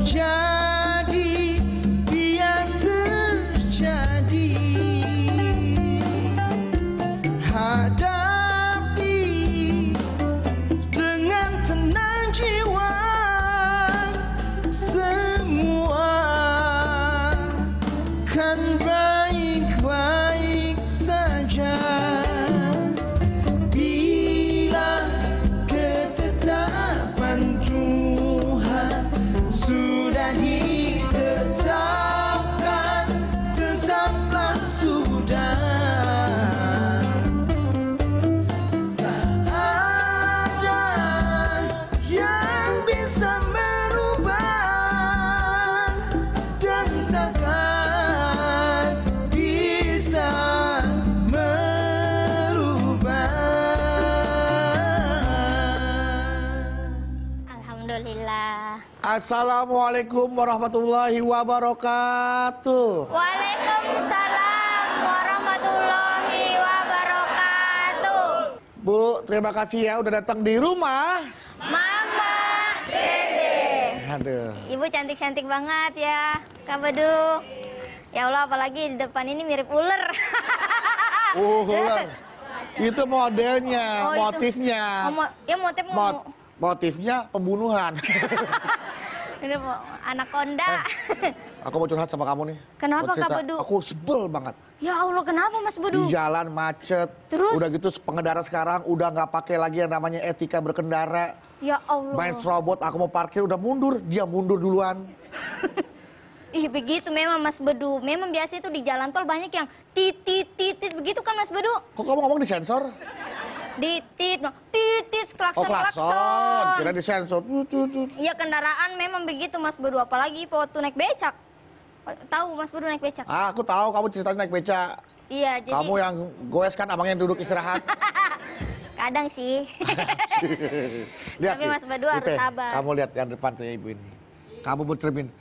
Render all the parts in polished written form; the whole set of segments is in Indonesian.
terjadi, biar terjadi. Hadapi dengan tenang jiwa, semua kan baik-baik saja. Bila ketetapan Tuhan sudah ditetapkan, tetaplah sudah. Tak ada yang bisa merubah, dan takkan bisa merubah. Alhamdulillah. Assalamualaikum warahmatullahi wabarakatuh. Waalaikumsalam warahmatullahi wabarakatuh. Bu, terima kasih ya udah datang di rumah. Mama Dede. Aduh. Ibu cantik-cantik banget ya, Kak Bedu. Ya Allah, apalagi di depan ini mirip ular. Ular. Itu modelnya, Oh, itu. motifnya. Ya motif Motifnya pembunuhan. ini anaconda. Aku mau curhat sama kamu nih. Kenapa, Mau cerita. Kak Bedu? Aku sebel banget. Ya Allah, kenapa Mas Bedu? Di jalan macet. Terus? Udah gitu pengendara sekarang udah nggak pakai lagi yang namanya etika berkendara. Ya Allah. Main robot, aku mau parkir udah mundur, dia mundur duluan. Ih, begitu memang Mas Bedu. Memang biasa itu di jalan tol banyak yang titit begitu kan Mas Bedu? Kok kamu ngomong disensor? Titit, Oh, klakson. klakson. Kira disensor. Iya, kendaraan memang begitu Mas Bedu, apalagi waktu naik becak. Tahu Mas Bedu naik becak? Ah, aku tahu kamu ceritanya naik beca. Iya, jadi Kamu yang goes kan abang yang duduk istirahat. kadang sih. Lihat Tapi nih, Mas Bedu harus Ipe, sabar. Kamu lihat yang depan tuh ibu ini. Kamu bercermin.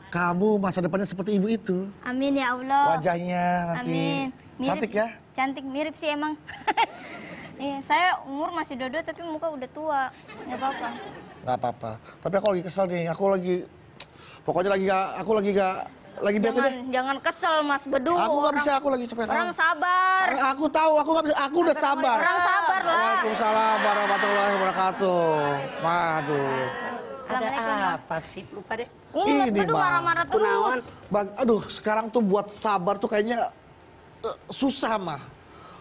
Kamu masa depannya seperti ibu itu. Amin ya Allah. Wajahnya nanti Amin. Mirip, cantik ya. Cantik, mirip sih emang. Iya, saya umur masih dodo tapi muka udah tua. Nggak apa-apa. Nggak apa-apa. Tapi aku lagi kesel nih. Pokoknya aku lagi bete deh. Jangan kesel Mas Bedu. Aku nggak bisa, aku lagi capek. Orang sabar. Aku tahu, aku nggak bisa. Aku udah sabar. Orang sabar lah. Waalaikumsalam warahmatullahi wabarakatuh. Waduh. Assalamualaikum. Ada apa sih lupa deh? Ini Mas Ini, Bedu Bang. marah-marah terus. Aduh, sekarang tuh buat sabar tuh kayaknya susah mah.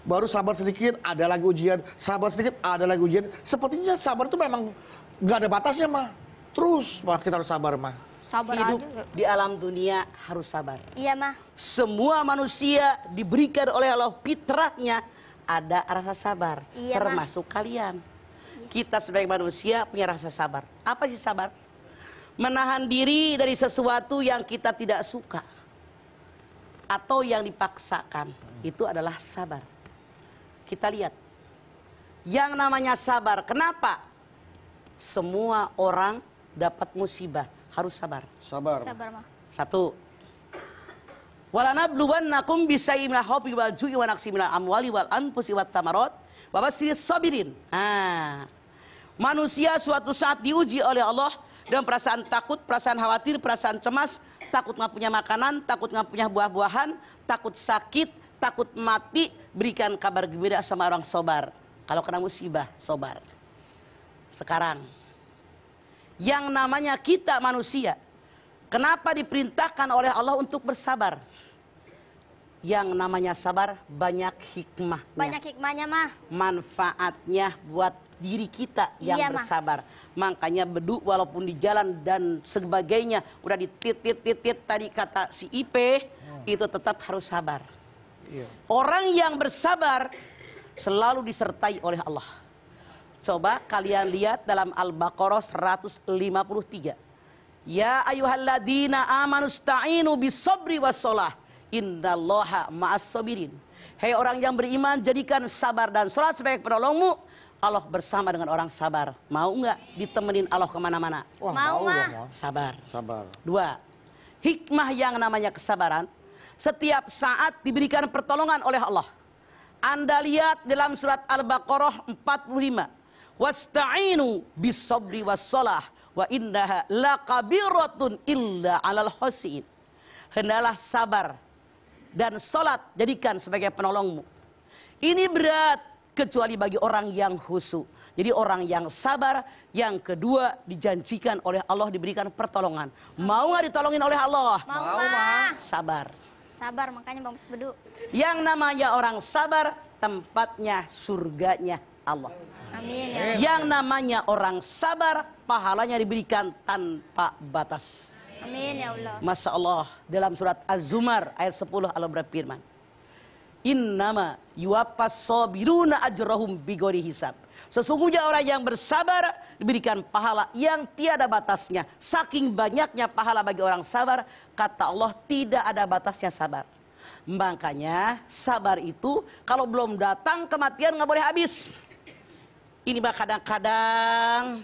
Baru sabar sedikit, ada lagi ujian. Sabar sedikit, ada lagi ujian. Sepertinya sabar tuh memang nggak ada batasnya mah. Terus mah kita harus sabar mah. Sabar Hidup aja. di alam dunia harus sabar. Iya mah. Semua manusia diberikan oleh Allah fitrahnya ada rasa sabar, Iya, termasuk kalian. Kita sebagai manusia punya rasa sabar. Apa sih sabar? Menahan diri dari sesuatu yang kita tidak suka atau yang dipaksakan. Itu adalah sabar. Kita lihat yang namanya sabar. Kenapa semua orang dapat musibah harus sabar? Sabar. Sabar mah. Satu, walanabluwannakum bisyai'im minal khawfi wal ju'i wa naqsin minal amwali wal anfusi wat tamarat wa basyiris sabirin. Manusia suatu saat diuji oleh Allah dengan perasaan takut, perasaan khawatir, perasaan cemas, takut nggak punya makanan, takut nggak punya buah-buahan, takut sakit, takut mati. Berikan kabar gembira sama orang sabar. Kalau kena musibah, sabar. Sekarang yang namanya kita manusia, kenapa diperintahkan oleh Allah untuk bersabar? Yang namanya sabar banyak hikmahnya. Banyak hikmahnya mah. Manfaatnya buat diri kita yang Iya, Mah. bersabar. Makanya Bedu walaupun di jalan dan sebagainya udah dititit tadi kata si Ipe, itu tetap harus sabar. Iya. Orang yang bersabar selalu disertai oleh Allah. Coba kalian lihat dalam Al-Baqarah 153. Ya ayyuhalladzina amanu sta'inu bis-sabri was-shalah. Innallaha ma'as-sabirin. Hei orang yang beriman, jadikan sabar dan salat sebagai penolongmu. Allah bersama dengan orang sabar. Mau nggak ditemenin Allah kemana-mana? Wah, Mau, dong, Mah. Mah. Sabar. Sabar. Dua, hikmah yang namanya kesabaran. Setiap saat diberikan pertolongan oleh Allah. Anda lihat dalam surat Al-Baqarah 45. Wasta'inu bis-sabri was-shalah wa innaha lakabiratun illa 'alal khashiin. Hendaklah sabar dan salat jadikan sebagai penolongmu. Ini berat kecuali bagi orang yang khusyuk. Jadi orang yang sabar, yang kedua dijanjikan oleh Allah diberikan pertolongan. Mau nggak ditolongin oleh Allah? Mau, Ma. Sabar. Sabar, makanya Bang Mas Bedu. Yang namanya orang sabar, tempatnya surganya Allah. Amin ya Allah. Yang namanya orang sabar, pahalanya diberikan tanpa batas. Amin ya Allah. Masya Allah, dalam surat Az-Zumar ayat 10 Allah berfirman, Innama yuwaffas sabiruna ajrahum bighairi hisab. Sesungguhnya orang yang bersabar diberikan pahala yang tiada batasnya. Saking banyaknya pahala bagi orang sabar, kata Allah tidak ada batasnya sabar. Makanya sabar itu kalau belum datang kematian nggak boleh habis. Ini mah kadang-kadang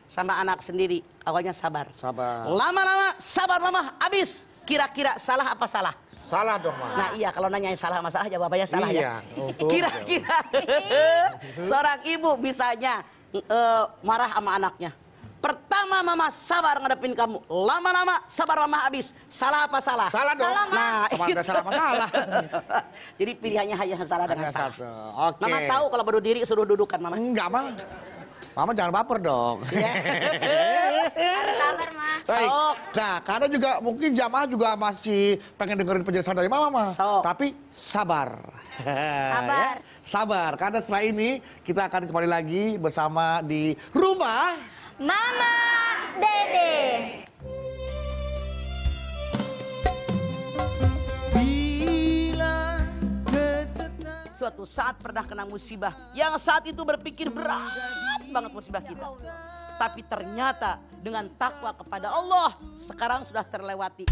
sama anak sendiri awalnya sabar. Sabar. Lama-lama sabar mama habis. Kira-kira salah apa salah? Salah dong, Ma. Nah iya kalau nanyain salah masalah jawabannya salah Iya, ya. betul. Kira-kira seorang ibu misalnya marah sama anaknya. Pertama mama sabar ngadepin kamu, lama-lama sabar mama habis. Salah apa salah? Salah dong. Salah, Ma. Nah, Kemana ada salah masalah. jadi pilihannya hanya salah dengan Hanya salah. satu. Oke. Mama tahu kalau berdiri suruh dudukan mama. Enggak, Ma. Mama jangan baper dong. Sabar, Ma. Baik. Sok. Nah, karena juga mungkin jamaah juga masih pengen dengerin penjelasan dari Mama, Ma. Sok. Tapi sabar. Sabar. Ya, sabar. Karena setelah ini kita akan kembali lagi bersama di rumah Mama Dede. Bila ketetap Suatu saat pernah kena musibah yang saat itu berpikir berat banget musibah kita. Tapi ternyata dengan takwa kepada Allah sekarang sudah terlewati.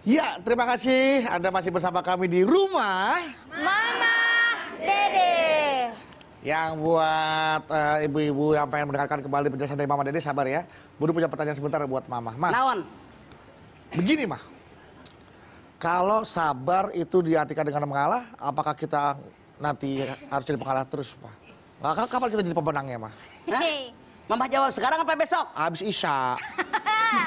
Ya, terima kasih Anda masih bersama kami di rumah. Mama Dede. Yang buat ibu-ibu yang pengen mendengarkan kembali penjelasan dari Mama Dede, sabar ya. Budi punya pertanyaan sebentar buat Mama. Ma, Naon? begini Mah. Kalau sabar itu diartikan dengan mengalah, apakah kita nanti harus jadi pengalah terus, Mah? Kapan kita jadi pemenangnya, Mah? Hei. Mama jawab sekarang apa besok? Habis Isya.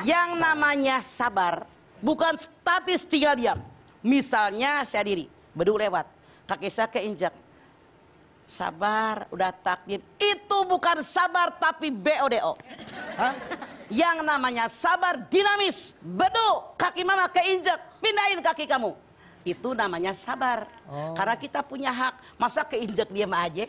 Yang namanya sabar bukan statis tinggal diam. Misalnya saya diri, Bedu lewat, kaki saya keinjak. Sabar, udah takdir. Itu bukan sabar tapi BODO. Hah? Yang namanya sabar dinamis. Bedu, kaki mama keinjak, pindahin kaki kamu. Itu namanya sabar. Karena kita punya hak. Masa keinjak diam aja?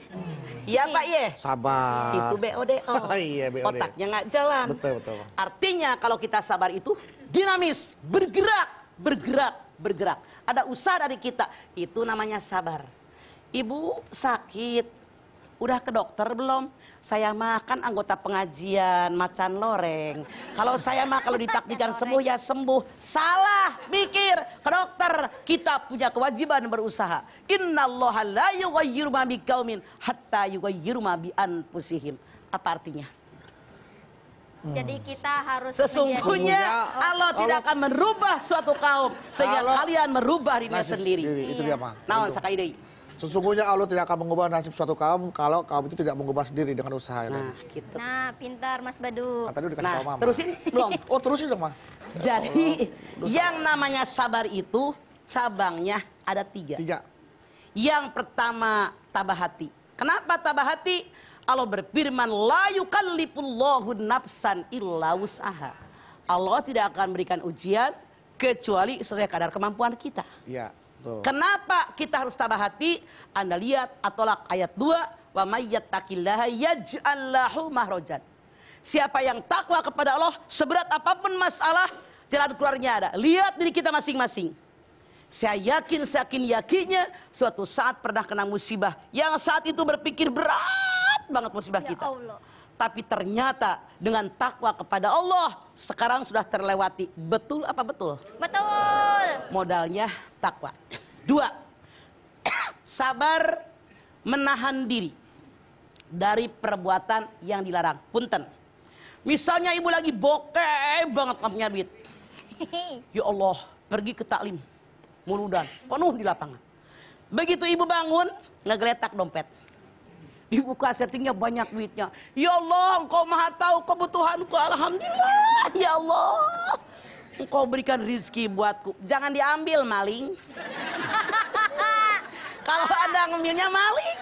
Iya Pak Ye? Sabar. Itu BODO. Iya, BODO. Otaknya nggak jalan. Betul, betul. Artinya kalau kita sabar itu dinamis, bergerak. Ada usaha dari kita. Itu namanya sabar. Ibu sakit, udah ke dokter belum? Saya mah kan anggota pengajian macan loreng. Kalau saya mah kalau ditakdirkan sembuh ya sembuh. Salah mikir, ke dokter. Kita punya kewajiban berusaha. Innallaha la yughayyiru ma biqaumin hatta yughayyiru ma bi anfusihim. Apa artinya? Jadi kita harus Sesungguhnya Allah tidak akan merubah suatu kaum sehingga Allah kalian merubah dirinya nasib sendiri. Itu dia, Mah. Naon Itu. sakaidei. Sesungguhnya Allah tidak akan mengubah nasib suatu kaum kalau kaum itu tidak mengubah sendiri dengan usaha. Nah, gitu. Nah, pintar Mas Badu. Tadi udah dikasih tahu Nah, Mama. terusin belum? Oh, terusin dong, Mah. Jadi yang namanya sabar itu cabangnya ada 3. 3. Yang pertama tabah hati. Kenapa tabah hati? Allah berfirman, la yukallifullahu nafsan illa wus'aha. Allah tidak akan memberikan ujian kecuali sesuai kadar kemampuan kita. Iya, betul. Kenapa kita harus tabah hati? Anda lihat At-Tolak ayat 2, wa may yattaqillaha yaj'al lahu mahrajan. Siapa yang takwa kepada Allah, seberat apapun masalah, jalan keluarnya ada. Lihat diri kita masing-masing. Saya yakinnya suatu saat pernah kena musibah yang saat itu berpikir berat banget musibah Ya kita. Allah. Tapi ternyata dengan takwa kepada Allah sekarang sudah terlewati. Betul apa betul? Betul. Modalnya takwa. 2, sabar menahan diri dari perbuatan yang dilarang. Punten. Misalnya ibu lagi bokeh banget nggak punya duit. Ya Allah, pergi ke taklim. Muludan, penuh di lapangan. Begitu ibu bangun, ngegeletak dompet. Dibuka settingnya banyak duitnya. Ya Allah, Engkau maha tahu kebutuhanku. Alhamdulillah, ya Allah. Engkau berikan rizki buatku. Jangan diambil maling. Kalau Anda ngambilnya maling.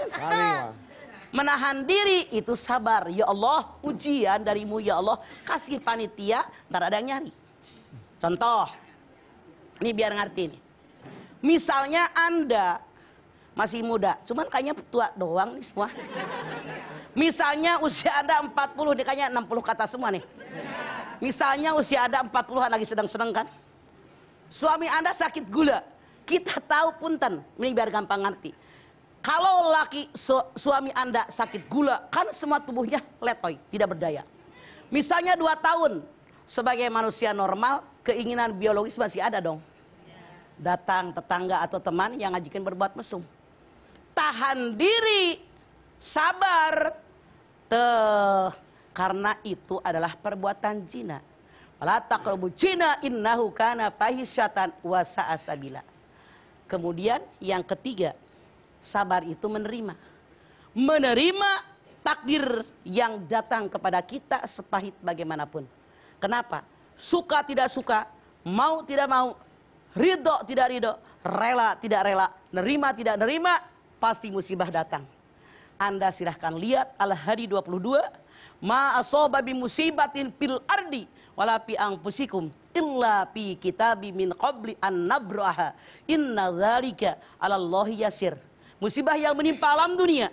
Menahan diri itu sabar. Ya Allah, ujian darimu ya Allah. Kasih panitia, ntar ada yang nyari. Contoh, ini biar ngerti nih. Misalnya Anda masih muda, cuman kayaknya tua doang nih semua. Misalnya usia Anda 40, dia kayaknya 60 kata semua nih. Misalnya usia Anda 40-an lagi sedang-sedang kan. Suami Anda sakit gula. Kita tahu punten, ini biar gampang ngerti. Kalau suami Anda sakit gula, kan semua tubuhnya letoy, tidak berdaya. Misalnya 2 tahun, sebagai manusia normal, keinginan biologis masih ada dong. Datang tetangga atau teman yang ngajakin berbuat mesum. Tahan diri, sabar. Karena itu adalah perbuatan zina. Wala taqrabu zina innahu kana fahisyatan wa sa'a sabila. Kemudian yang ketiga, sabar itu menerima. Menerima takdir yang datang kepada kita sepahit bagaimanapun. Kenapa? Suka tidak suka, mau tidak mau, ridho tidak ridho, rela tidak rela, nerima tidak nerima, pasti musibah datang. Anda silahkan lihat Al-Hadi 22. Ma asoba bi musibatin fil ardi wala fi anfusikum illa fi kitabi min qabli an nabraha. Inna dzalika 'alallahi yasir. Musibah yang menimpa alam dunia,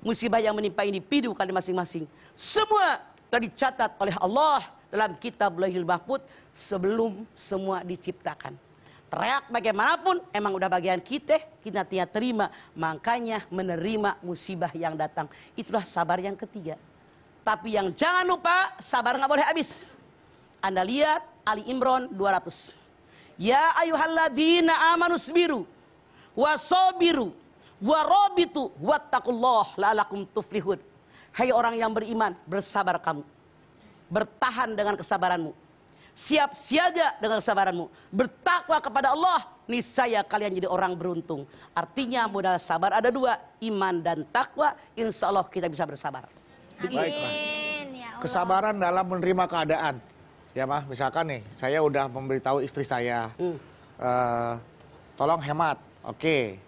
musibah yang menimpa individu kalian masing-masing, semua telah dicatat oleh Allah dalam kitab Lauhul Mahfuz sebelum semua diciptakan. Teriak bagaimanapun, emang udah bagian kita tidak terima. Makanya menerima musibah yang datang. Itulah sabar yang ketiga. Tapi yang jangan lupa, sabar nggak boleh habis. Anda lihat Ali Imran 200. Ya ayyuhalladzina amanu sabiru wasabiru warabitu wattaqullah la'alakum tuflihun. Hai orang yang beriman, bersabar kamu. Bertahan dengan kesabaranmu. Siap siaga dengan kesabaranmu. Bertakwa kepada Allah, niscaya kalian jadi orang beruntung. Artinya modal sabar ada 2, iman dan takwa. Insya Allah kita bisa bersabar. Amin. Ya Allah. Kesabaran dalam menerima keadaan. Ya mah, misalkan nih, saya udah memberitahu istri saya, tolong hemat, oke,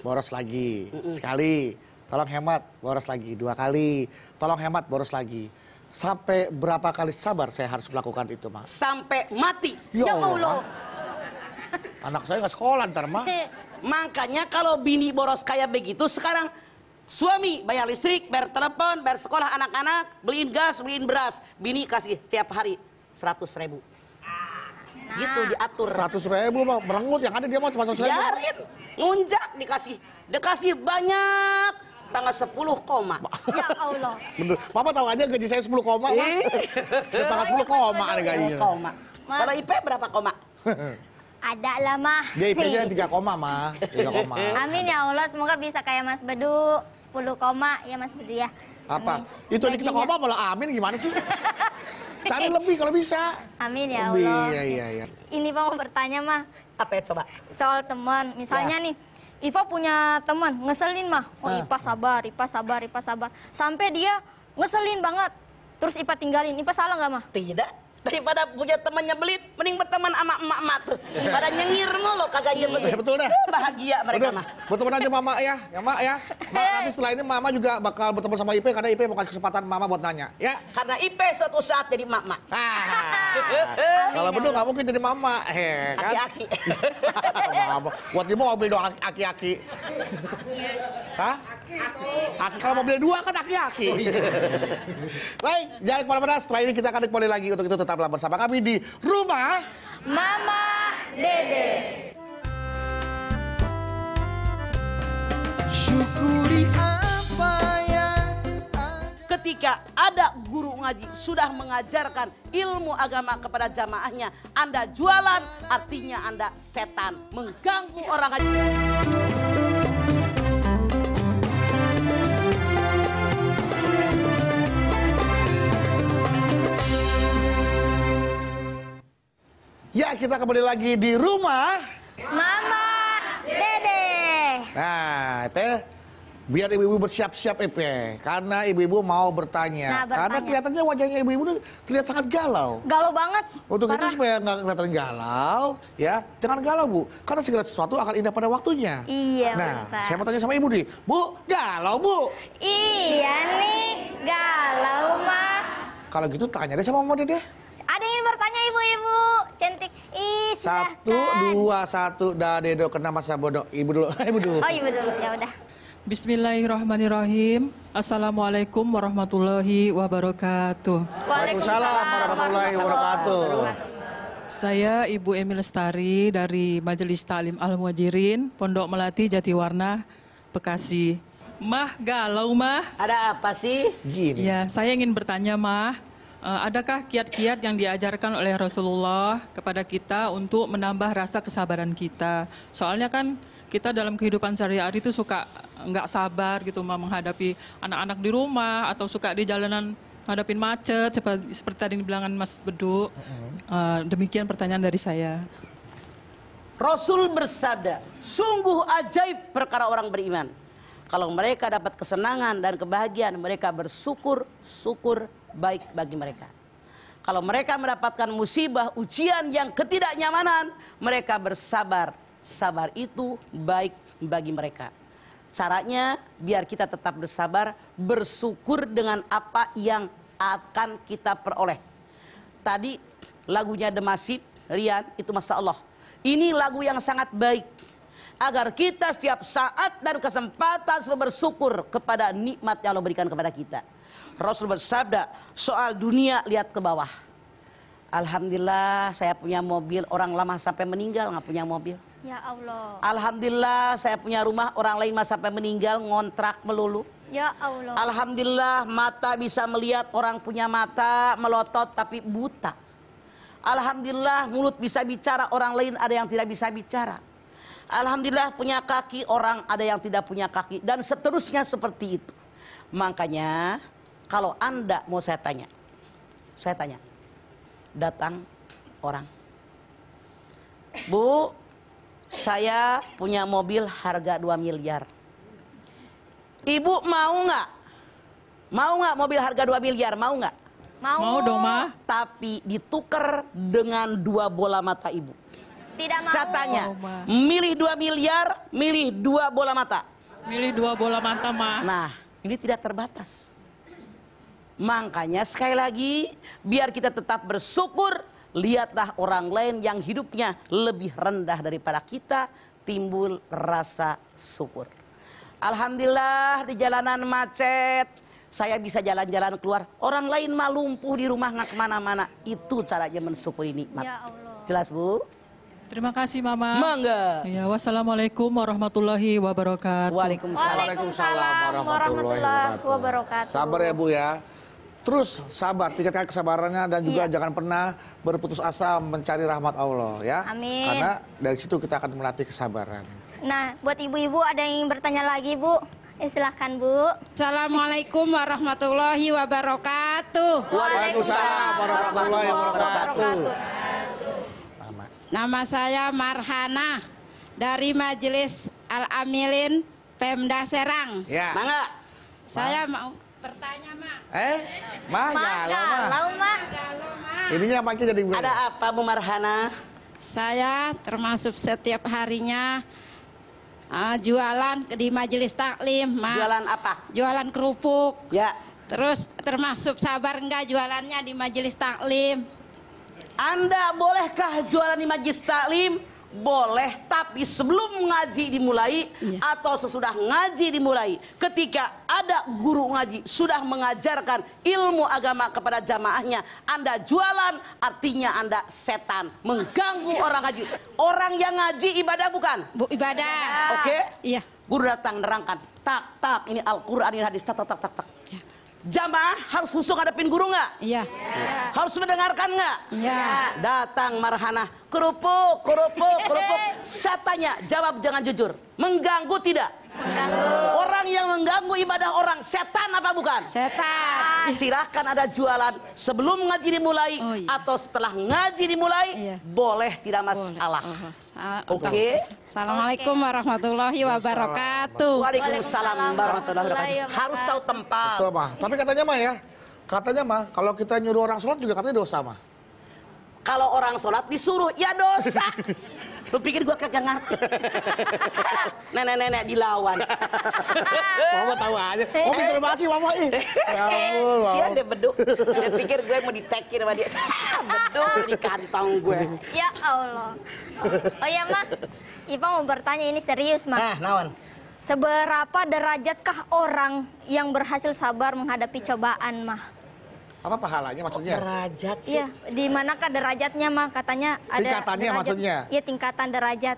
boros lagi, sekali, tolong hemat, boros lagi, 2 kali, tolong hemat, boros lagi. Sampai berapa kali sabar saya harus melakukan itu, Mas? Sampai mati. Ya Allah. Anak saya nggak sekolah ntar, Mah. Makanya kalau bini boros kayak begitu, sekarang suami bayar listrik, bayar telepon, bayar sekolah anak-anak, beliin gas, beliin beras. Bini kasih setiap hari 100.000. Gitu diatur. 100.000 mah merengut, yang ada dia mah cuma 100.000. Biarin, ngunjak dikasih banyak. Tanggal 10 koma. Ya Allah. Bener. Mama tahu aja gaji saya 10 koma, Mas. Setengah 10 koma ada gajinya. Koma. Kalau IP berapa koma? Ada lah mah. Dia IP-nya 3 koma, Mah. 3 koma. Amin ya Allah, semoga bisa kayak Mas Bedu 10 koma ya Mas Bedu ya. Apa? Amin. Itu aja kita koma malah amin gimana sih? Cari lebih kalau bisa. Amin ya Lebih, Allah. iya. Ini Pak mau bertanya mah Apa ya coba? soal teman. Misalnya nih, Iva punya teman ngeselin mah. Oh Ipa sabar, Ipa sabar, Ipa sabar. Sampai dia ngeselin banget. Terus Ipa tinggalin. Ipa salah nggak mah? Tidak. Daripada punya teman nyebelin, mending berteman sama emak-emak tuh. Pada nyengir mulu kagak nyebelin. Betul dah. Bahagia mereka mah. Berteman aja Mama ya, Mak ya. Mak, nanti setelah ini Mama juga bakal berteman sama Ipe karena Ipe mau kasih kesempatan Mama buat nanya, ya. Karena IP suatu saat jadi emak-emak. Kalau bener nggak mungkin jadi Mama, kan? Aki-aki. Mama, buat dia mobil dong aki-aki. Hah? Aki kalau mobil 2 kan aki-aki. Baik, jangan kemana-mana. Setelah ini kita akan kembali lagi untuk itu tetaplah bersama kami di Rumah Mama Dede. Syukuri apa yang Ketika ada guru ngaji sudah mengajarkan ilmu agama kepada jamaahnya, Anda jualan, artinya Anda setan, mengganggu orang ngaji. Ya, kita kembali lagi di rumah Mama Dede. Nah, Epe, biar ibu-ibu bersiap-siap, Epe, karena ibu-ibu mau bertanya. Nah, bertanya. Karena kelihatannya wajahnya ibu-ibu tuh terlihat sangat galau. Galau banget. Untuk itu Parah. supaya nggak kelihatan galau, ya jangan galau Bu, karena segala sesuatu akan indah pada waktunya. Iya, Nah, Ustaz. saya mau tanya sama ibu nih, Bu, galau Bu? Iya nih, galau mah. Kalau gitu tanya deh sama Mama Dede. Ada yang bertanya ibu-ibu cantik. Ih, Satu, silahkan. dua, satu, Dedo kena masa bodoh. Ibu dulu, ibu dulu. Oh, ibu dulu, ya udah. Bismillahirrahmanirrahim. Assalamualaikum warahmatullahi wabarakatuh. Waalaikumsalam warahmatullahi wabarakatuh. Saya Ibu Emi Lestari dari Majelis Ta'lim Al-Muhajirin, Pondok Melati Jatiwarna, Bekasi. Mah, galau mah. Ada apa sih? Gini. Ya, saya ingin bertanya mah, adakah kiat-kiat yang diajarkan oleh Rasulullah kepada kita untuk menambah rasa kesabaran kita? Soalnya kan kita dalam kehidupan sehari-hari itu suka nggak sabar gitu mah menghadapi anak-anak di rumah atau suka di jalanan hadapin macet seperti tadi dibilangkan Mas Bedu. Demikian pertanyaan dari saya. Rasul bersabda, sungguh ajaib perkara orang beriman. Kalau mereka dapat kesenangan dan kebahagiaan, mereka bersyukur, syukur baik bagi mereka. Kalau mereka mendapatkan musibah, ujian yang ketidaknyamanan, mereka bersabar. Sabar itu baik bagi mereka. Caranya biar kita tetap bersabar, bersyukur dengan apa yang akan kita peroleh. Tadi lagunya The Massive, Rian, itu Masya Allah. Ini lagu yang sangat baik. Agar kita setiap saat dan kesempatan selalu bersyukur kepada nikmat yang Allah berikan kepada kita. Rasul bersabda, soal dunia lihat ke bawah. Alhamdulillah saya punya mobil, orang lama sampai meninggal nggak punya mobil. Ya Allah. Alhamdulillah saya punya rumah, orang lain mah sampai meninggal ngontrak melulu. Ya Allah. Alhamdulillah mata bisa melihat, orang punya mata melotot tapi buta. Alhamdulillah mulut bisa bicara, orang lain ada yang tidak bisa bicara. Alhamdulillah punya kaki, orang ada yang tidak punya kaki, dan seterusnya seperti itu. Makanya kalau Anda mau saya tanya, datang orang, Bu, saya punya mobil harga 2 miliar. Ibu mau nggak? Mau nggak mobil harga 2 miliar? Mau nggak? Mau dong mah. Tapi ditukar dengan 2 bola mata ibu. Tidak mau. Saya tanya, Oh, Ma. milih 2 miliar, milih 2 bola mata. Milih 2 bola mata mah. Nah, ini tidak terbatas. Makanya sekali lagi, biar kita tetap bersyukur, lihatlah orang lain yang hidupnya lebih rendah daripada kita, timbul rasa syukur. Alhamdulillah di jalanan macet, saya bisa jalan-jalan keluar. Orang lain mah lumpuh di rumah nggak kemana-mana. Itu caranya mensyukuri nikmat. Ya Allah. Jelas Bu? Terima kasih Mama. Mangga. Ya, wassalamualaikum warahmatullahi wabarakatuh. Waalaikumsalam. Warahmatullahi wabarakatuh. Sabar ya Bu ya. Terus sabar, tingkatkan kesabarannya dan juga Iya. jangan pernah berputus asa mencari rahmat Allah ya. Amin. Karena dari situ kita akan melatih kesabaran. Nah, buat ibu-ibu ada yang bertanya lagi, Bu. Silahkan, Bu. Assalamualaikum warahmatullahi wabarakatuh. Waalaikumsalam warahmatullahi wabarakatuh. Nama saya Marhana dari Majelis Al-Amilin Pemda Serang. Ya. Mangga. Saya mau bertanya, Mak. Mah galau mah. Galau mah. Galau, Mak. Ininya makin jadi Ada apa Bu Marhana? Saya termasuk setiap harinya jualan di Majelis Taklim, Mak. Jualan apa? Jualan kerupuk. Ya. Terus termasuk sabar enggak jualannya di Majelis Taklim? Anda bolehkah jualan di Majelis Taklim? Boleh, tapi sebelum ngaji dimulai atau sesudah ngaji dimulai, ketika ada guru ngaji sudah mengajarkan ilmu agama kepada jamaahnya, Anda jualan, artinya Anda setan, mengganggu orang ngaji. Orang yang ngaji ibadah bukan? Bu, ibadah. Oke? Iya. Guru datang nerangkan, tak, ini Al-Quran, ini hadis, tak. Jamaah harus khusyuk ngadepin guru nggak? Iya. Harus mendengarkan nggak? Iya. Datang Marhana, kerupuk. Saya tanya, jawab jangan jujur. Mengganggu tidak? Orang yang mengganggu ibadah orang, setan apa bukan? Setan. Silahkan ada jualan sebelum ngaji dimulai atau setelah ngaji dimulai, boleh tidak masalah. Oke. Assalamualaikum warahmatullahi wabarakatuh. Waalaikumsalam warahmatullahi wabarakatuh. Harus tahu tempat. Betul, mah. Tapi katanya mah ya, katanya mah kalau kita nyuruh orang sholat juga katanya dosa mah. Kalau orang sholat disuruh, ya dosa. Lu pikir gua kagak ngerti? Nenek-nenek dilawan. Mama tahu aja. Oh, pinter banget sih Mama. Ya ampun, Mama. Sian deh beduk. Dia pikir gue mau ditekir sama dia. Beduk di kantong gue. Ya Allah. Oh ya mah, Ipa mau bertanya ini serius mah. Nah, naon? Seberapa derajatkah orang yang berhasil sabar menghadapi cobaan mah? Apa pahalanya maksudnya? Derajat sih. Iya, di manakah derajatnya mah? Katanya ada Tingkatannya derajat. maksudnya? Iya, tingkatan derajat.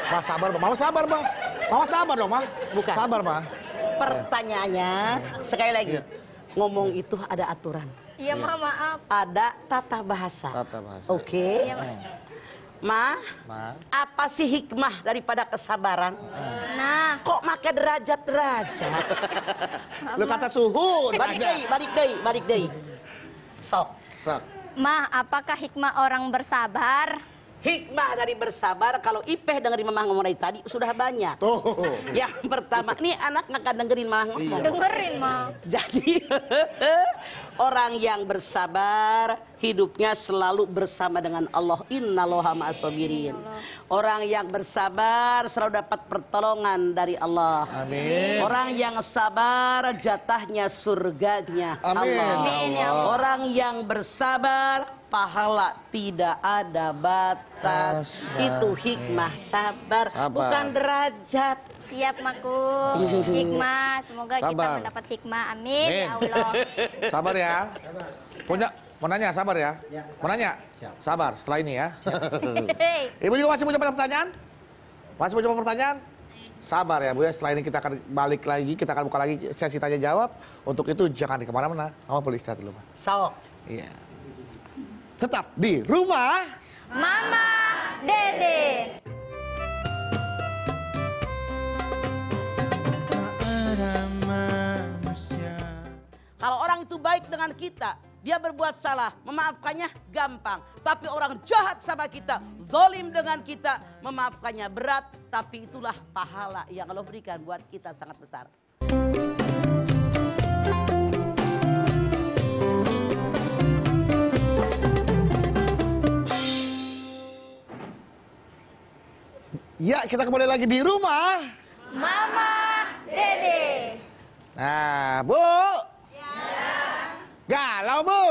Mah sabar, Mama sabar, Mah. Mama sabar dong, Mah. Bukan. Sabar, Mah. Pertanyaannya sekali lagi. Ngomong itu ada aturan. Iya, mah maaf. Ada tata bahasa. Tata bahasa. Oke. Iya, mah. Ma, Mah. apa sih hikmah daripada kesabaran? Nah, Kok make derajat-derajat? Lu kata suhu. Balik deui. Sok. Sok. mah apakah hikmah orang bersabar? Hikmah dari bersabar, kalau Ipeh dengerin Mamah ngomong dari tadi sudah banyak. Tuh. Yang pertama, nih anak nggak dengerin Mamah ngomong. Dengerin mah. Jadi orang yang bersabar hidupnya selalu bersama dengan Allah. Innallaha ma'as-sabirin. Orang yang bersabar selalu dapat pertolongan dari Allah. Amin. Orang yang sabar jatahnya surganya Amin. Allah. Amin, ya Allah. Orang yang bersabar pahala tidak ada batas. Itu hikmah sabar, Sabar. bukan derajat. Siap maku. Hikmah, semoga kita Sabar. mendapat hikmah. Amin, ya Amin. Allah. Sabar ya. Mau nanya, sabar ya. Mau nanya? Sabar, setelah ini ya. Hei. Ibu juga masih punya pertanyaan? Masih punya pertanyaan? Sabar ya Bu ya, setelah ini kita akan balik lagi, kita akan buka lagi sesi tanya jawab. Untuk itu jangan di kemana-mana, kamu boleh istirahat dulu, Pak. Sok. Iya. Tetap di rumah. Mama Dede. Tak ada manusia. Kalau orang itu baik dengan kita, dia berbuat salah, memaafkannya gampang. Tapi orang jahat sama kita, zalim dengan kita, memaafkannya berat. Tapi itulah pahala yang Allah berikan buat kita sangat besar. Ya, kita kembali lagi di rumah. Mama Dede. Nah, Bu. Galau, Bu.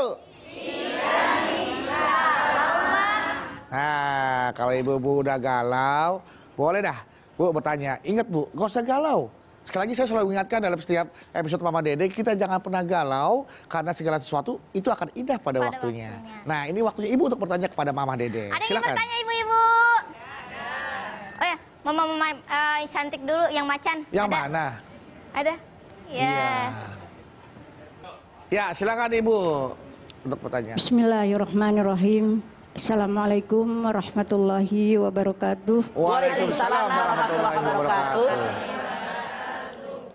Nah, kalau ibu-ibu udah galau, boleh dah Bu bertanya. Ingat Bu, gak usah galau. Sekali lagi saya selalu ingatkan dalam setiap episode Mama Dede, kita jangan pernah galau karena segala sesuatu itu akan indah pada waktunya. Nah, ini waktunya Ibu untuk bertanya kepada Mama Dede. Ada yang Silakan. bertanya ibu-ibu? Oh ya, mama cantik dulu yang macan. Yang ada? mana? Ada? Ya. Ya, silakan Ibu untuk bertanya. Bismillahirrahmanirrahim. Assalamualaikum warahmatullahi wabarakatuh. Waalaikumsalam warahmatullahi wabarakatuh.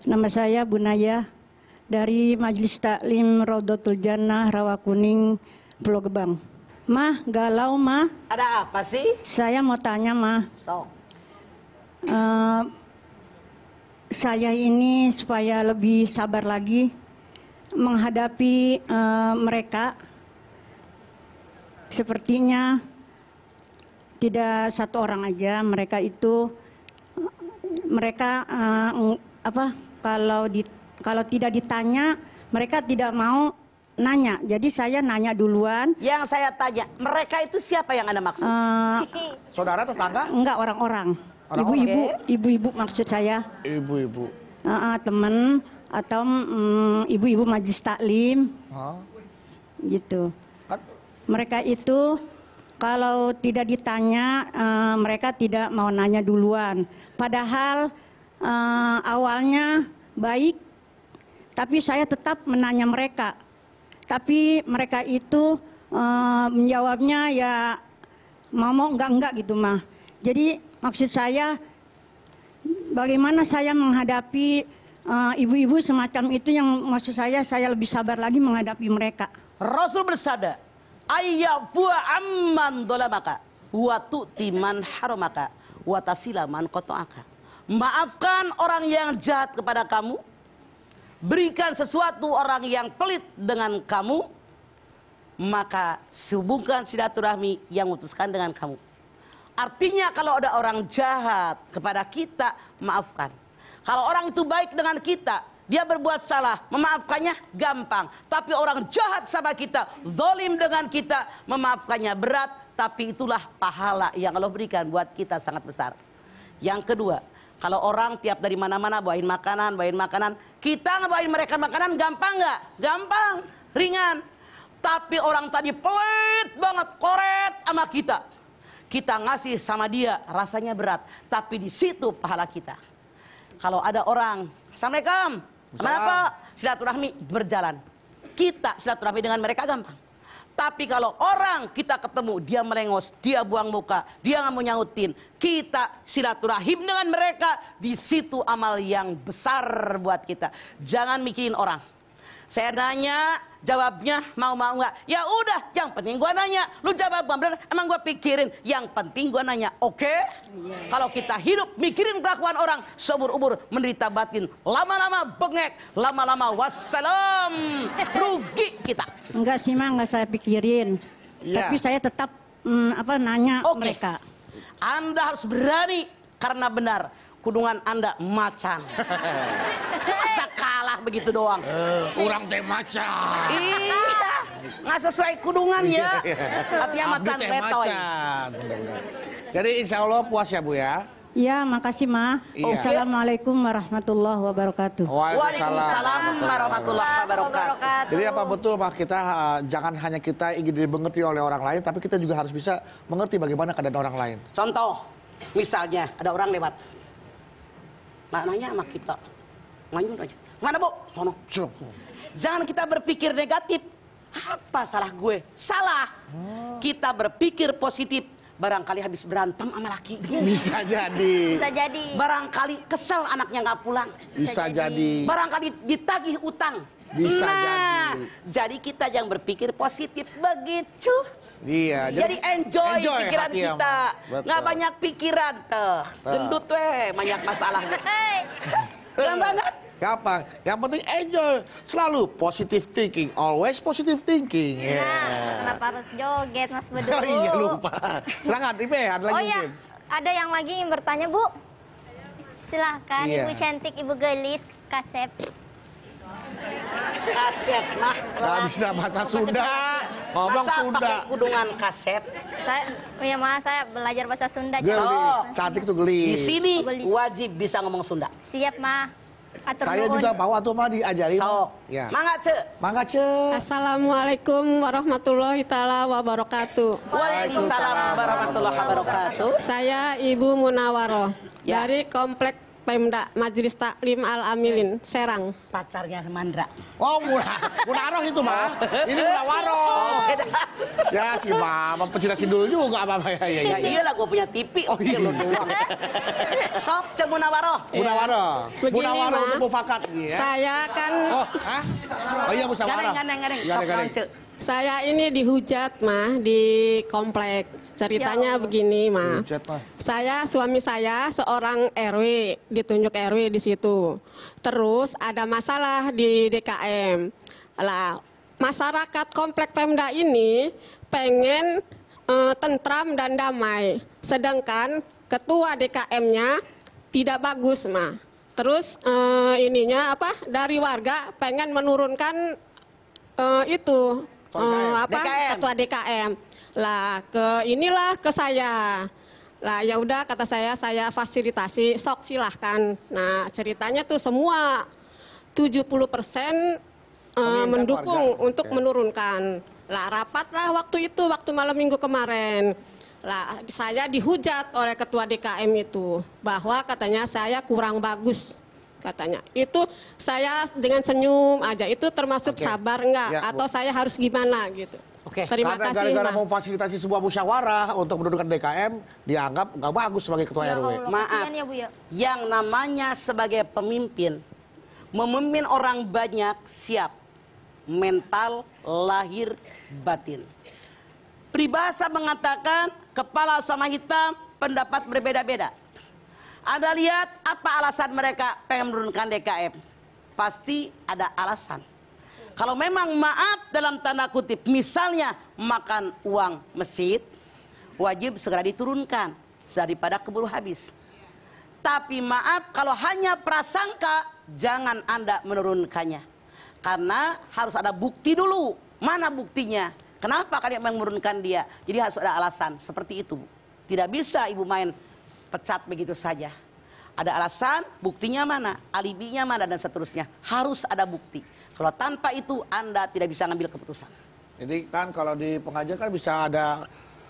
Nama saya Bunaya dari Majelis Taklim Raudhatul Jannah Rawakuning Pulau Gebang. Mah, galau mah. Ada apa sih? Saya mau tanya mah. Sok. Saya ini supaya lebih sabar lagi menghadapi mereka. Sepertinya tidak satu orang aja, mereka itu kalau tidak ditanya mereka tidak mau nanya. Jadi saya nanya duluan. Yang saya tanya, mereka itu siapa yang Anda maksud? Saudara, tetangga? Enggak, orang-orang. Ibu-ibu maksud saya. Ibu-ibu. Teman atau ibu-ibu majelis taklim. Oh. Gitu. Kan Mereka itu kalau tidak ditanya, mereka tidak mau nanya duluan. Padahal awalnya baik, tapi saya tetap menanya mereka. Tapi mereka itu menjawabnya ya mau enggak gitu mah. Jadi maksud saya bagaimana saya menghadapi ibu-ibu semacam itu yang maksud saya lebih sabar lagi menghadapi mereka. Rasul bersabda, ayyafu amman dolamaka wa tu'ti man haramaka wa tasila man qata'aka. Maafkan orang yang jahat kepada kamu, berikan sesuatu orang yang pelit dengan kamu, maka hubungkan silaturahmi yang memutuskan dengan kamu. Artinya kalau ada orang jahat kepada kita, maafkan. Kalau orang itu baik dengan kita, dia berbuat salah, memaafkannya gampang. Tapi orang jahat sama kita, zalim dengan kita, memaafkannya berat. Tapi itulah pahala yang Allah berikan buat kita sangat besar. Yang kedua, kalau orang tiap dari mana-mana bawain makanan, kita ngebawain mereka makanan gampang nggak? Gampang, ringan. Tapi orang tadi pelit banget, koret sama kita. Kita ngasih sama dia, rasanya berat. Tapi di situ pahala kita. Kalau ada orang, Assalamualaikum, kenapa? Silaturahmi berjalan. Kita silaturahmi dengan mereka gampang. Tapi kalau orang kita ketemu, dia melengos, dia buang muka, dia nggak mau nyautin, kita silaturahim dengan mereka, di situ amal yang besar buat kita. Jangan mikirin orang. Saya nanya, jawabnya mau nggak? Ya udah, yang penting gua nanya. Lu jawab bener, emang gua pikirin. Yang penting gua nanya, oke? Kalau kita hidup mikirin kelakuan orang, seumur-umur menderita batin, lama-lama bengek, lama-lama wassalam, rugi kita. Enggak sih mah, enggak saya pikirin. Tapi saya tetap nanya mereka. Anda harus berani karena benar. Kudungan Anda macan. Masa kalah begitu doang? Kurang teh macan. Iya, nggak sesuai kudungan ya. Artinya macan letoy. Jadi insya Allah puas ya Bu ya. Iya, makasih mah. Iya. Assalamualaikum warahmatullahi wabarakatuh. Waalaikumsalam warahmatullahi wabarakatuh. Jadi apa betul Pak, kita jangan hanya kita ingin dimengerti oleh orang lain, tapi kita juga harus bisa mengerti bagaimana keadaan orang lain. Contoh, misalnya ada orang lewat, nanya sama kita, manyun aja, mana Bu? Sono. Jangan kita berpikir negatif. Apa salah gue? Salah. Kita berpikir positif. Barangkali habis berantem sama laki. Bisa jadi. Bisa jadi. Barangkali kesel anaknya nggak pulang. Bisa jadi. Barangkali ditagih utang. Bisa jadi kita yang berpikir positif begitu. Iya. Jadi enjoy pikiran hati ya, kita. Betul. Nggak banyak pikiran tuh. Gendut banyak masalah. Gampang banget. Gampang. Yang penting enjoy. Selalu positive thinking. Always positive thinking. Nah, kenapa harus joget Mas Bedu? Oh iya lupa. Silakan Ipe, ada lagi iya, mungkin. ada yang lagi ingin bertanya Bu. Silahkan Iya. Ibu cantik, Ibu gelis, Kasep. Kasep mah. Nggak bisa bahasa Sunda. Ngomong Masa Sunda. pakai kudungan kasep? Saya belajar bahasa Sunda. Gelis. Cantik tuh gelis. Di sini Gelis. wajib bisa ngomong Sunda. Siap mah. Atur Saya nuhun. juga bawa tuh mah diajarin. Sok. Ya. Mangga ce. Mangga Ce. Assalamualaikum warahmatullahi taala wabarakatuh. Waalaikumsalam warahmatullahi wabarakatuh. Saya Ibu Munawaroh Ya. dari Komplek Pemda Majelis Taklim Al Amilin Serang. Pacarnya Mandra. Oh, Munawaroh itu mah. Ini Munawaroh. Beda. Ya si Mama pecinta sidul juga Mama ya. Ya iyalah gue punya TV. Oh, iya. Lu doang. Sok ce Munawaroh. Munawaroh. Begini, Munawaroh Ma. untuk mufakat ya. Saya kan Oh, hah? Oh iya musyawarah. Ganeng. Ganeng, Sok ganeng. naon, Ce. saya ini dihujat mah di komplek. Ceritanya begini mah. Hujat, mah. Suami saya seorang RW, ditunjuk RW di situ. Terus ada masalah di DKM. Lah, masyarakat komplek Pemda ini pengen tentram dan damai. Sedangkan ketua DKM-nya tidak bagus mah. Terus dari warga pengen menurunkan DKM. ketua DKM. Lah ke saya. Lah ya udah kata saya fasilitasi, sok silahkan. Nah ceritanya tuh semua 70% mendukung warga. untuk Oke. menurunkan. Lah rapatlah waktu malam minggu kemarin. Lah saya dihujat oleh ketua DKM itu bahwa katanya saya kurang bagus. Katanya itu saya dengan senyum aja, itu termasuk Oke. sabar enggak Ya, Bu. atau saya harus gimana gitu. Oke. Terima Karena kasih, gara-gara Mah. mau fasilitasi sebuah musyawarah untuk mendudukan DKM, dianggap nggak bagus sebagai ketua Ya RW. Allah, Maaf. kasihan ya Bu ya. Yang namanya sebagai pemimpin, memimpin orang banyak siap. Mental, lahir, batin. Peribahasa mengatakan kepala sama hitam pendapat berbeda-beda. Anda lihat apa alasan mereka pengen menurunkan DKM? Pasti ada alasan. Kalau memang maaf dalam tanda kutip, misalnya makan uang masjid, wajib segera diturunkan daripada keburu habis. Tapi maaf kalau hanya prasangka, jangan Anda menurunkannya. Karena harus ada bukti dulu. Mana buktinya? Kenapa kalian menurunkan dia? Jadi harus ada alasan seperti itu. Tidak bisa ibu main pecat begitu saja. Ada alasan, buktinya mana, alibinya mana, dan seterusnya. Harus ada bukti. Kalau tanpa itu Anda tidak bisa ngambil keputusan. Jadi kan kalau di pengajian kan bisa ada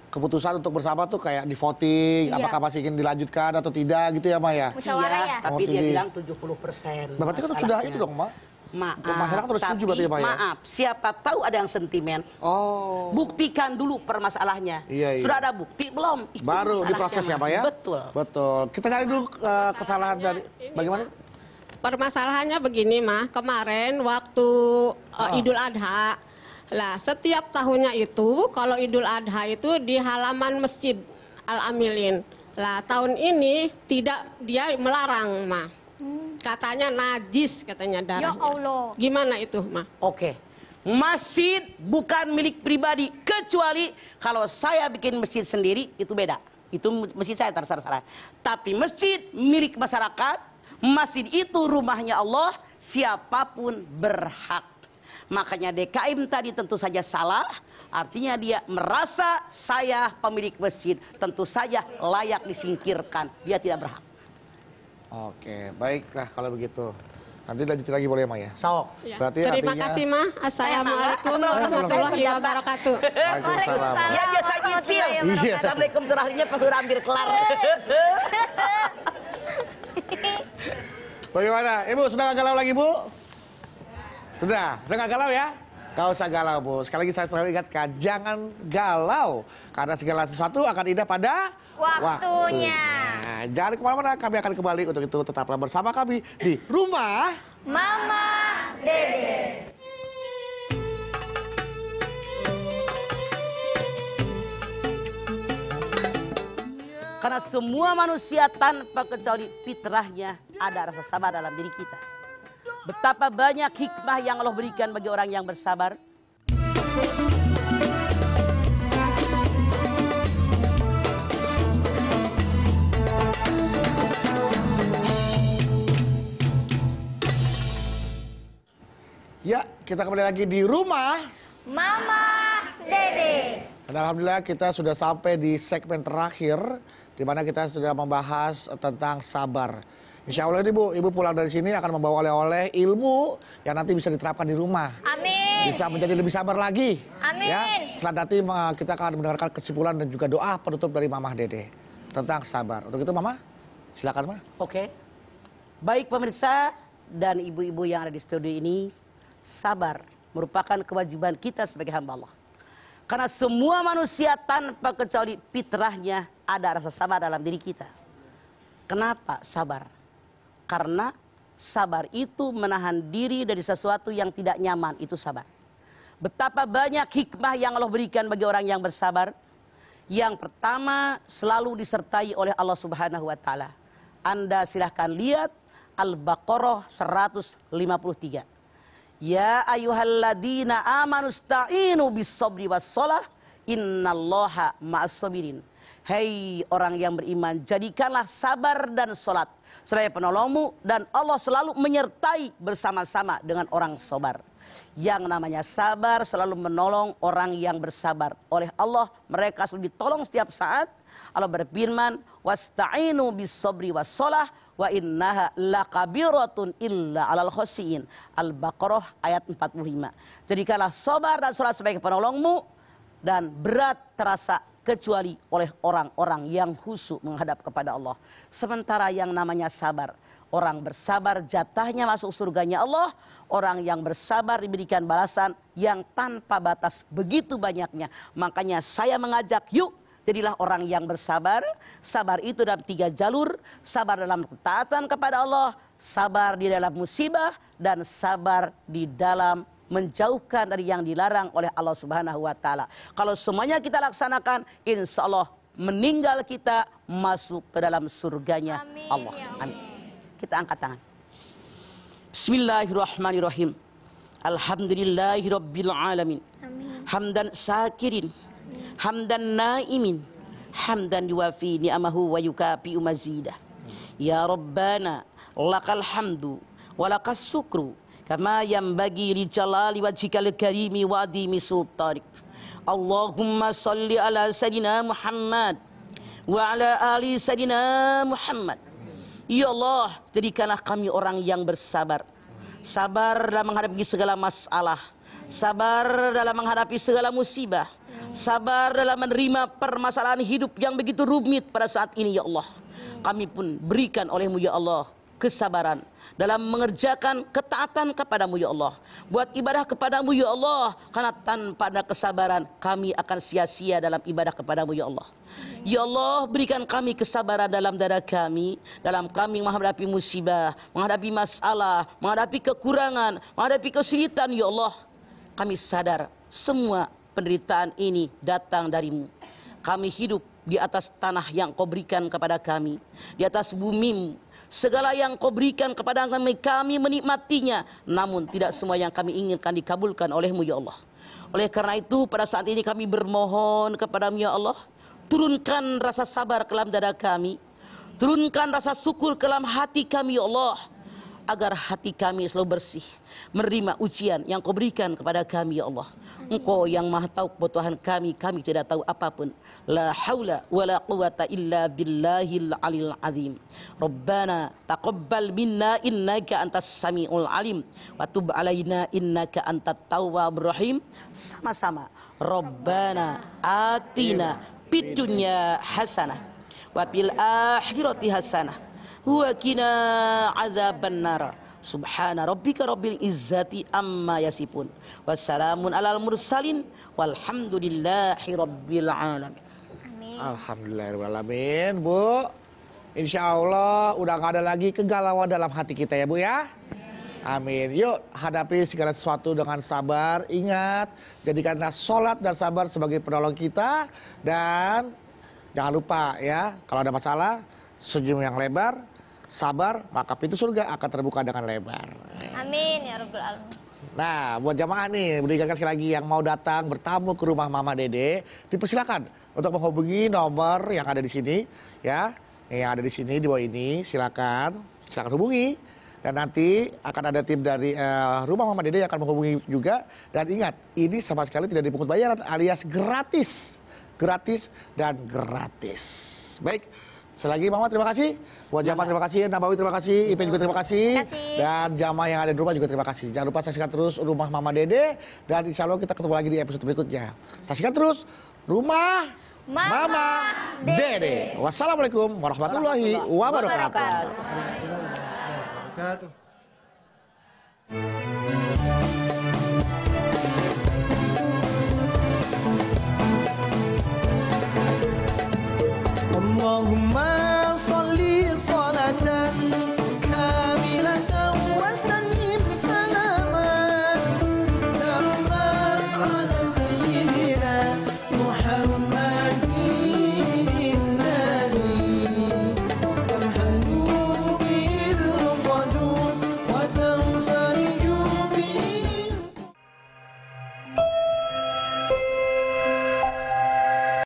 keputusan untuk bersama tuh kayak di voting, Iya. apakah masih ingin dilanjutkan atau tidak gitu ya Maya? Musyawarah ya. Tapi Oh, dia jadi- bilang 70%. Berarti kan sudah itu dong, Mak. Maaf, Masyarakat harus setuju berarti ya, Pak, ya? maaf, siapa tahu ada yang sentimen. Oh. Buktikan dulu permasalahannya. Iya, iya. Sudah ada bukti belum? Itu Baru masalahnya, diproses ya, Mak. Pak ya? Betul. Betul. Kita cari dulu kesalahan dari bagaimana? Permasalahannya begini, Mah. Kemarin waktu Idul Adha, lah setiap tahunnya itu kalau Idul Adha itu di halaman Masjid Al-Amilin. Lah tahun ini tidak, dia melarang, Mah. Katanya najis katanya Ya darahnya. Allah. Gimana itu, Mah? Oke. Masjid bukan milik pribadi, kecuali kalau saya bikin masjid sendiri itu beda. Itu masjid saya terserah. Tapi masjid milik masyarakat, masjid itu rumahnya Allah, siapapun berhak. Makanya DKM tadi tentu saja salah, artinya dia merasa saya pemilik masjid, tentu saja layak disingkirkan, dia tidak berhak. Oke, baiklah kalau begitu. Nanti lanjut lagi boleh, Maya? Sok. Ya. Berarti Terima artinya- kasih, Mah. Assalamualaikum warahmatullahi wabarakatuh. Waalaikumsalam. Ya biasa nyicil. Iya. Assalamualaikum terakhirnya pas udah hampir kelar. Bagaimana? Ibu sudah nggak galau lagi, Bu? Sudah nggak galau ya? Gak usah galau, Bu. Sekali lagi saya selalu ingatkan, jangan galau. Karena segala sesuatu akan indah pada Waktunya. Jangan kemana-mana, kami akan kembali. Untuk itu tetaplah bersama kami di Rumah Mama Dede. Karena semua manusia tanpa kecuali fitrahnya ada rasa sabar dalam diri kita. Betapa banyak hikmah yang Allah berikan bagi orang yang bersabar. Ya, kita kembali lagi di Rumah. Mama Dede. Dan alhamdulillah kita sudah sampai di segmen terakhir, di mana kita sudah membahas tentang sabar. Insya Allah ini Bu, Ibu pulang dari sini akan membawa oleh-oleh ilmu yang nanti bisa diterapkan di rumah. Amin. Bisa menjadi lebih sabar lagi. Amin. Ya, setelah nanti kita akan mendengarkan kesimpulan dan juga doa penutup dari Mamah Dede tentang sabar. Untuk itu Mama, silakan Mah. Oke. Baik pemirsa dan ibu-ibu yang ada di studio ini, sabar merupakan kewajiban kita sebagai hamba Allah. Karena semua manusia tanpa kecuali fitrahnya ada rasa sabar dalam diri kita. Kenapa sabar? Karena sabar itu menahan diri dari sesuatu yang tidak nyaman, itu sabar. Betapa banyak hikmah yang Allah berikan bagi orang yang bersabar. Yang pertama, selalu disertai oleh Allah Subhanahu wa taala. Anda silahkan lihat Al-Baqarah 153. Ya ayyuhalladzina amanu sta'inu bis-sabri was-shalah innallaha ma'as-sabirin. Hei orang yang beriman, jadikanlah sabar dan sholat sebagai penolongmu, dan Allah selalu menyertai bersama-sama dengan orang sabar. Yang namanya sabar selalu menolong orang yang bersabar. Oleh Allah mereka selalu ditolong setiap saat. Allah berfirman, wasta'inu bis-sabri was-shalah wa innaha lakabiratun illa 'alal khashiyin. Al-Baqarah ayat 45. Jadikanlah sabar dan sholat sebagai penolongmu, dan berat terasa kecuali oleh orang-orang yang khusyuk menghadap kepada Allah. Sementara yang namanya sabar, orang bersabar jatahnya masuk surganya Allah. Orang yang bersabar diberikan balasan yang tanpa batas begitu banyaknya. Makanya saya mengajak, yuk jadilah orang yang bersabar. Sabar itu dalam 3 jalur. Sabar dalam ketaatan kepada Allah, sabar di dalam musibah, dan sabar di dalam menjauhkan dari yang dilarang oleh Allah Subhanahu wa taala. Kalau semuanya kita laksanakan, insya Allah meninggal kita masuk ke dalam surganya Allah. Amin. Kita angkat tangan. Bismillahirrahmanirrahim. Alhamdulillahirabbil alamin. Hamdan syakirin, hamdan naimin, hamdan yuwafi ni'amahu wa yukafi mazidah. Ya Rabbana lakal hamdu walakas syukru kama yanbaghi li jalali wajhikal karimi wa adimi sultanik. Allahumma salli ala sayyidina Muhammad wa ala ali sayyidina Muhammad. Ya Allah, jadikanlah kami orang yang bersabar. Sabar dalam menghadapi segala masalah, sabar dalam menghadapi segala musibah, sabar dalam menerima permasalahan hidup yang begitu rumit pada saat ini ya Allah. Kami pun berikan oleh-Mu ya Allah kesabaran dalam mengerjakan ketaatan kepadamu ya Allah, buat ibadah kepadamu ya Allah, karena tanpa ada kesabaran kami akan sia-sia dalam ibadah kepadamu ya Allah. Ya Allah, berikan kami kesabaran dalam dada kami, dalam kami menghadapi musibah, menghadapi masalah, menghadapi kekurangan, menghadapi kesulitan ya Allah. Kami sadar semua penderitaan ini datang darimu. Kami hidup di atas tanah yang Kau berikan kepada kami, di atas bumi. Segala yang Kau berikan kepada kami menikmatinya, namun tidak semua yang kami inginkan dikabulkan oleh-Mu ya Allah. Oleh karena itu pada saat ini kami bermohon kepada-Mu ya Allah, turunkan rasa sabar ke dalam dada kami, turunkan rasa syukur ke dalam hati kami ya Allah, agar hati kami selalu bersih menerima ujian yang Kau berikan kepada kami ya Allah. Engkau yang maha tahu kebutuhan kami, kami tidak tahu apapun. La haula wa la quwata illa billahil alil azim. Rabbana taqabbal minna innaka antas samiul alim wa tub alaina innaka antat tawwabur rahim. Sama-sama. Rabbana atina fid dunya hasanah wa fil akhirati hasanah wa qina adzabannar. Subhana rabbika rabbil izzati amma yasifun. Wassalamun alal mursalin walhamdulillahi rabbil alamin. Amin. Alhamdulillahirrahmanirrahim. Bu, insya Allah udah gak ada lagi kegalauan dalam hati kita ya Bu ya. Amin. Yuk hadapi segala sesuatu dengan sabar. Ingat, jadikanlah sholat dan sabar sebagai penolong kita. Dan jangan lupa ya, kalau ada masalah, senyum yang lebar, sabar, maka pintu surga akan terbuka dengan lebar. Amin ya rabbal alamin. Nah, buat jamaah nih, berikan sekali lagi yang mau datang bertamu ke rumah Mama Dede, dipersilakan untuk menghubungi nomor yang ada di sini, ya, yang ada di sini di bawah ini. Silakan hubungi, dan nanti akan ada tim dari rumah Mama Dede yang akan menghubungi juga. Dan ingat, ini sama sekali tidak dipungut bayaran, alias gratis dan gratis. Baik. Selagi Mama terima kasih, buat jamaah terima kasih, Nabawi terima kasih, Ipin juga terima kasih, dan jamaah yang ada di rumah juga terima kasih. Jangan lupa saksikan terus Rumah Mama Dede, dan insya Allah kita ketemu lagi di episode berikutnya. Saksikan terus Rumah Mama Dede. Wassalamualaikum warahmatullahi wabarakatuh.